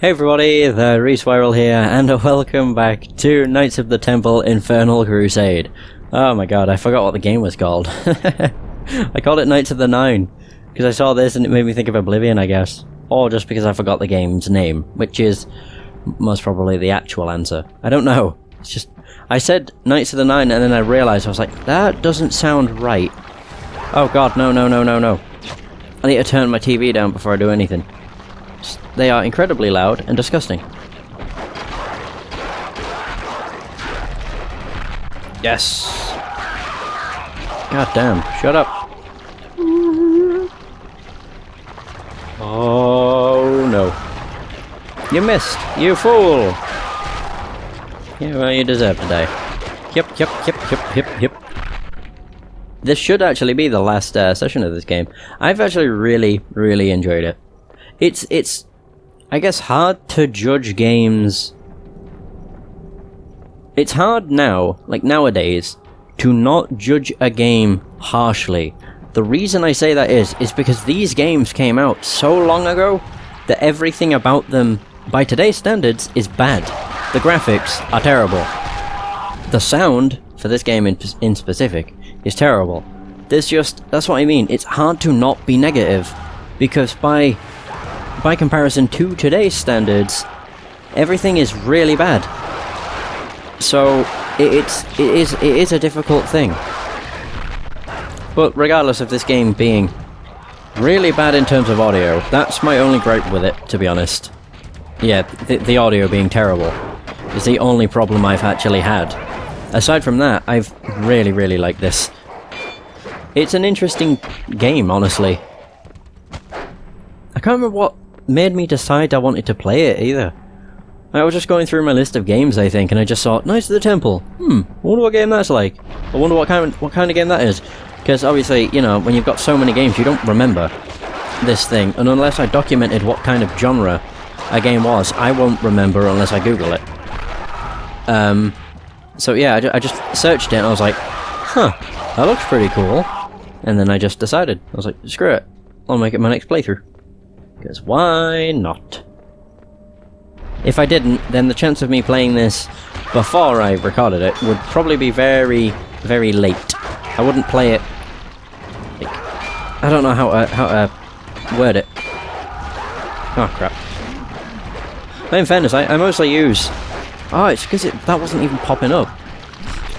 Hey everybody, the Respiral here, and welcome back to Knights of the Temple Infernal Crusade. Oh my god, I forgot what the game was called. I called it Knights of the Nine, because I saw this and it made me think of Oblivion, I guess. Or just because I forgot the game's name, which is most probably the actual answer. I don't know. It's just, I said Knights of the Nine and then I realised, I was like, that doesn't sound right. Oh god, no. I need to turn my TV down before I do anything. They are incredibly loud and disgusting. Yes! God damn, shut up. Oh no. You missed, you fool! Yeah, well, you deserve to die. Yep. This should actually be the last session of this game. I've actually really enjoyed it. It's I guess hard to judge games. It's hard now, like nowadays, to not judge a game harshly. The reason I say that is because these games came out so long ago that everything about them, by today's standards, is bad. The graphics are terrible. The sound, for this game in specific, is terrible. That's what I mean, it's hard to not be negative, because by comparison to today's standards, everything is really bad. So it is a difficult thing. But regardless of this game being really bad in terms of audio, that's my only gripe with it, to be honest. Yeah, the audio being terrible is the only problem I've actually had. Aside from that, I've really liked this. It's an interesting game, honestly. I can't remember what made me decide I wanted to play it either. I was just going through my list of games, I think, and I just saw Knights of the Temple. I wonder what game that's like. I wonder what kind of game that is. Because obviously, you know, when you've got so many games, you don't remember this thing. And unless I documented what kind of genre a game was, I won't remember unless I Google it. So yeah, I just searched it and I was like, huh, that looks pretty cool. And then I just decided. I was like, screw it. I'll make it my next playthrough. Because why not? If I didn't, then the chance of me playing this before I recorded it would probably be very late. I wouldn't play it... like, I don't know how to word it. Oh crap. But in fairness, I mostly use... Oh, it's because that wasn't even popping up.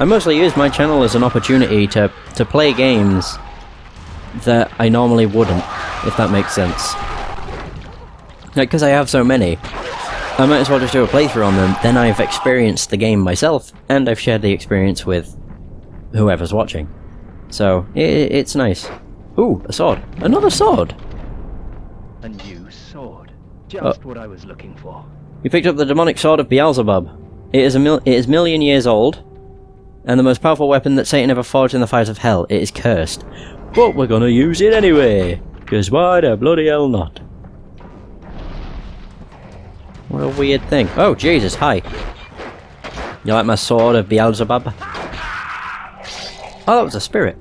I mostly use my channel as an opportunity to play games that I normally wouldn't, if that makes sense. Like, because I have so many, I might as well just do a playthrough on them, then I've experienced the game myself, and I've shared the experience with whoever's watching. So, it's nice. Ooh, a sword. Another sword! A new sword. Just what I was looking for. You picked up the demonic sword of Beelzebub. It is million years old, and the most powerful weapon that Satan ever forged in the fires of hell. It is cursed. But we're gonna use it anyway, because why the bloody hell not? What a weird thing. Oh, Jesus, hi. You like my sword of Beelzebub? Oh, that was a spirit.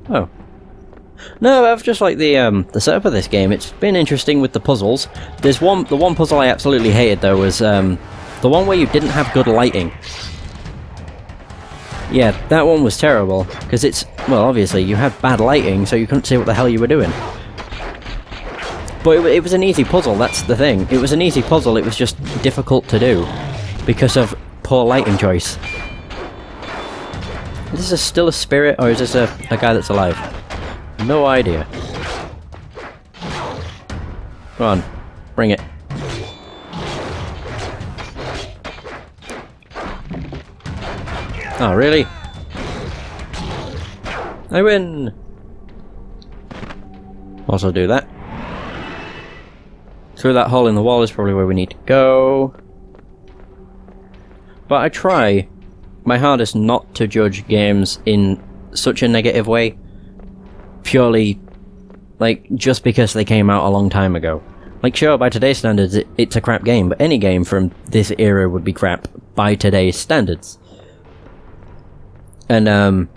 Oh. No, I've just liked the setup of this game. It's been interesting with the puzzles. The one puzzle I absolutely hated, though, was the one where you didn't have good lighting. Yeah, that one was terrible, because well, obviously, you had bad lighting, so you couldn't see what the hell you were doing. But it was an easy puzzle, that's the thing. It was an easy puzzle, it was just difficult to do because of poor lighting choice. Is this still a spirit, or is this a guy that's alive? No idea. Come on, bring it. Oh, really? I win! Also do that. Through that hole in the wall is probably where we need to go. But I try my hardest not to judge games in such a negative way. Purely, like, just because they came out a long time ago. Like, sure, by today's standards, it's a crap game, but any game from this era would be crap by today's standards. And,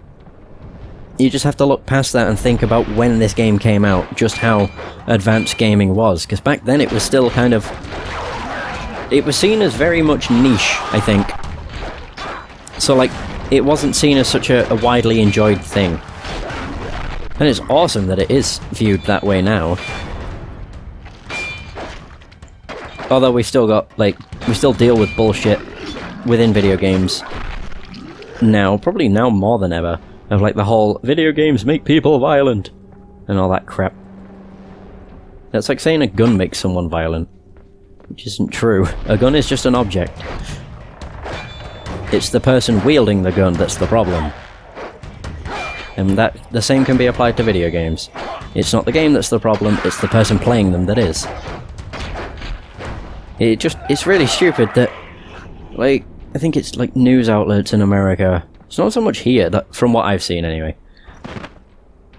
you just have to look past that and think about when this game came out, just how advanced gaming was, because back then it was still kind of it was seen as very much niche, I think. So, like, it wasn't seen as such a widely enjoyed thing. And it's awesome that it is viewed that way now. Although we still got, like, we still deal with bullshit within video games now, probably now more than ever, of like the whole video games make people violent and all that crap. That's like saying a gun makes someone violent, which isn't true. A gun is just an object. It's the person wielding the gun that's the problem. And that the same can be applied to video games. It's not the game that's the problem, it's the person playing them that is. It's really stupid that, like, I think it's like news outlets in America, it's not so much here, that from what I've seen anyway,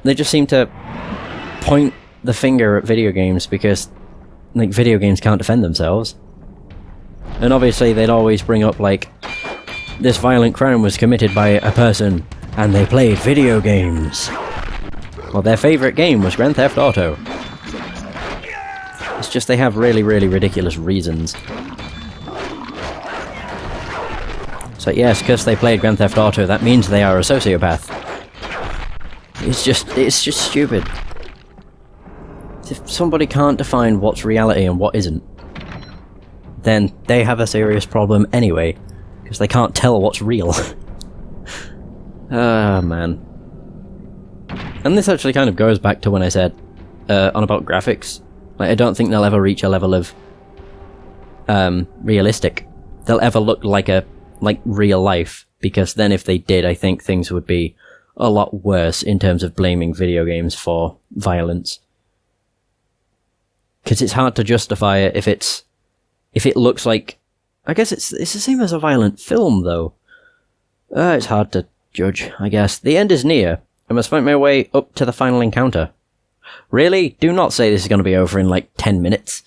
they just seem to point the finger at video games because, like, video games can't defend themselves. And obviously they'd always bring up, like, this violent crime was committed by a person and they played video games. Well, their favourite game was Grand Theft Auto. It's just they have really, really ridiculous reasons. So yes, because they played Grand Theft Auto, that means they are a sociopath. It's just stupid. If somebody can't define what's reality and what isn't, then they have a serious problem anyway, because they can't tell what's real. Ah, man. And this actually kind of goes back to when I said on about graphics. Like, I don't think they'll ever reach a level of realistic. They'll ever look like real life, because then if they did, I think things would be a lot worse in terms of blaming video games for violence. Because it's hard to justify it if it looks like... I guess it's the same as a violent film, though. It's hard to judge, I guess. The end is near. I must find my way up to the final encounter. Really? Do not say this is going to be over in like 10 minutes.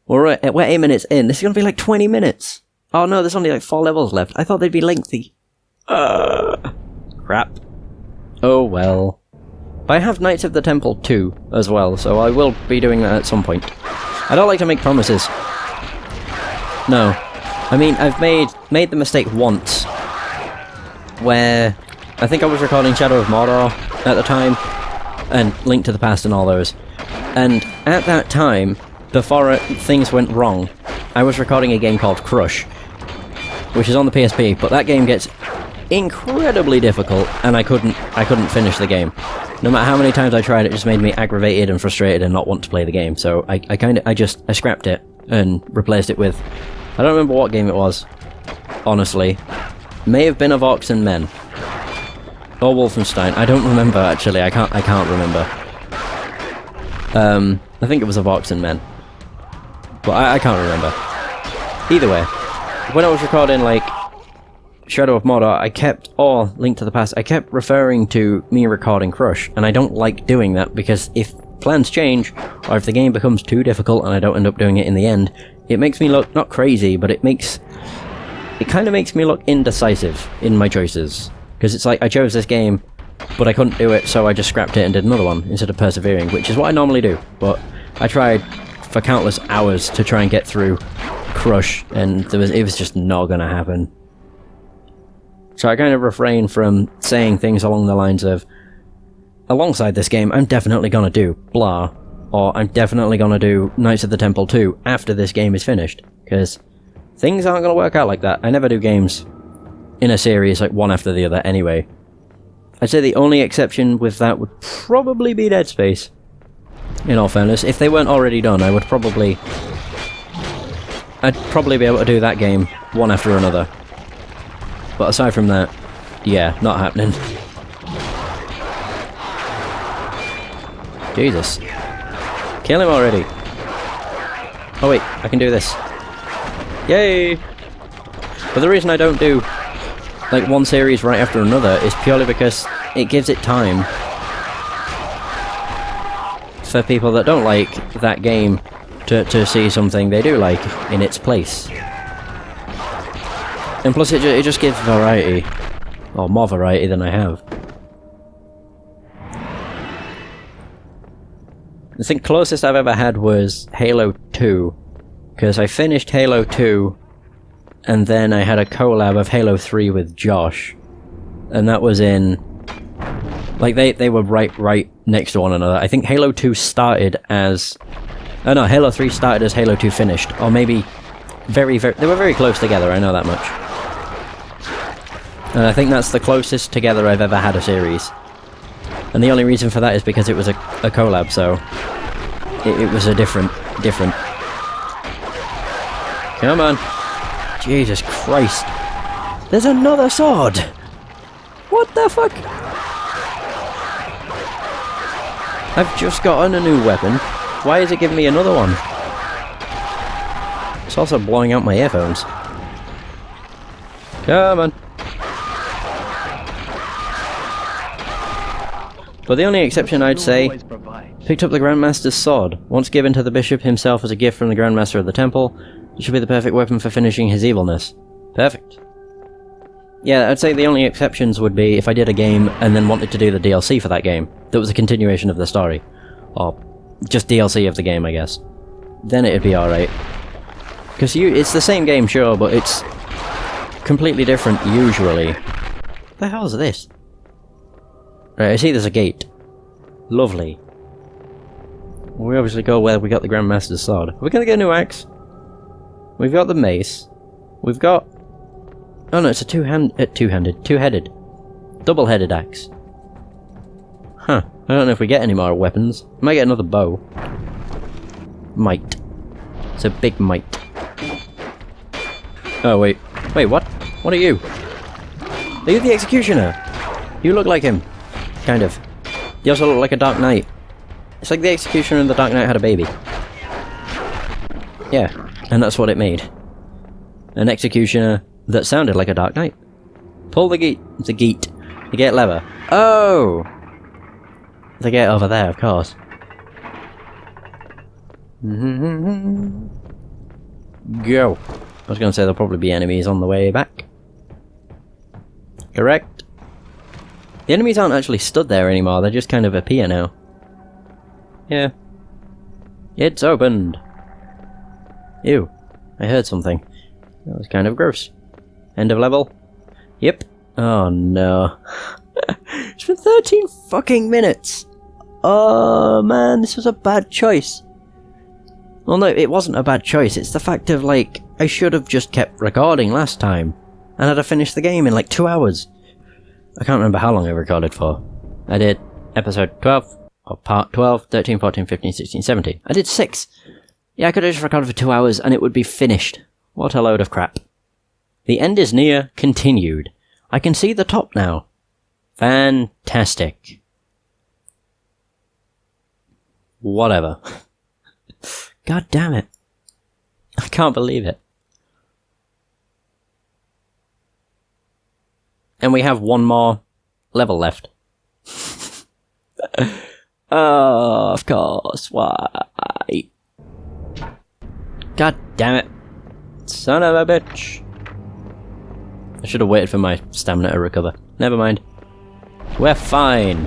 We're 8 minutes in. This is going to be like 20 minutes. Oh no, there's only like 4 levels left. I thought they'd be lengthy. Crap. Oh well. But I have Knights of the Temple 2 as well, so I will be doing that at some point. I don't like to make promises. No. I mean, I've made the mistake once, where I think I was recording Shadow of Mordor at the time, and Link to the Past and all those. And at that time, before things went wrong, I was recording a game called Crush, which is on the PSP, but that game gets incredibly difficult, and I couldn't finish the game. No matter how many times I tried, it just made me aggravated and frustrated and not want to play the game. So I scrapped it and replaced it with, I don't remember what game it was, honestly. May have been of Orcs and Men. Or Wolfenstein. I don't remember, actually. I can't remember. I think it was of Orcs and Men. But I can't remember. Either way, when I was recording, like, Shadow of Mordor, or Link to the Past, I kept referring to me recording Crush, and I don't like doing that, because if plans change, or if the game becomes too difficult and I don't end up doing it in the end, it makes me look, not crazy, but it kind of makes me look indecisive in my choices. Because it's like, I chose this game, but I couldn't do it, so I just scrapped it and did another one, instead of persevering, which is what I normally do. But I tried for countless hours to try and get through Crush, and it was just not gonna happen. So I kind of refrain from saying things along the lines of, alongside this game, I'm definitely gonna do blah, or I'm definitely gonna do Knights of the Temple 2 after this game is finished, because things aren't gonna work out like that. I never do games in a series like one after the other anyway. I'd say the only exception with that would probably be Dead Space, in all fairness. If they weren't already done, I'd probably be able to do that game one after another. But aside from that, yeah, not happening. Jesus. Kill him already. Oh wait, I can do this. Yay! But the reason I don't do like one series right after another is purely because it gives it time for people that don't like that game to see something they do like in its place. And plus it just gives variety, or more variety than I have. I think closest I've ever had was Halo 2, because I finished Halo 2, and then I had a collab of Halo 3 with Josh, and that was in... Like, they were right next to one another. I think Halo 2 started as... Oh no, Halo 3 started as Halo 2 finished, or maybe they were very close together, I know that much. And I think that's the closest together I've ever had a series. And the only reason for that is because it was a collab, so... It was a different... Come on. Jesus Christ. There's another sword! What the fuck? I've just gotten a new weapon. Why is it giving me another one? It's also blowing out my earphones. Come on. But the only exception I'd say, picked up the Grandmaster's sword. Once given to the bishop himself as a gift from the Grandmaster of the temple, it should be the perfect weapon for finishing his evilness. Perfect. Yeah, I'd say the only exceptions would be if I did a game and then wanted to do the DLC for that game. That was a continuation of the story. Or just DLC of the game, I guess. Then it'd be alright. Because it's the same game, sure, but it's completely different, usually. What the hell is this? Right, I see there's a gate. Lovely. We obviously go where we got the Grandmaster's sword. Are we gonna get a new axe? We've got the mace. We've got... Oh no, it's a two-headed. Double-headed axe. Huh. I don't know if we get any more weapons. Might get another bow. Might. It's a big might. Oh, wait. Wait, what? What are you? Are you the Executioner? You look like him. Kind of. You also look like a Dark Knight. It's like the Executioner and the Dark Knight had a baby. Yeah, and that's what it made. An Executioner that sounded like a Dark Knight. Pull the gate. The gate lever. Oh! The gate over there, of course. Go. I was going to say there'll probably be enemies on the way back. Correct. The enemies aren't actually stood there anymore, they just kind of appear now. Yeah. It's opened. Ew. I heard something. That was kind of gross. End of level? Yep. Oh no. It's been 13 fucking minutes! Oh man, this was a bad choice. Well no, it wasn't a bad choice, it's the fact of like, I should have just kept recording last time. And I'd have finished the game in like 2 hours. I can't remember how long I recorded for. I did episode 12, or part 12, 13, 14, 15, 16, 17. I did 6. Yeah, I could have just recorded for 2 hours and it would be finished. What a load of crap. The end is near, continued. I can see the top now. Fantastic. Whatever. God damn it. I can't believe it. And we have one more level left. Oh, of course. Why? God damn it. Son of a bitch. I should have waited for my stamina to recover. Never mind. We're fine.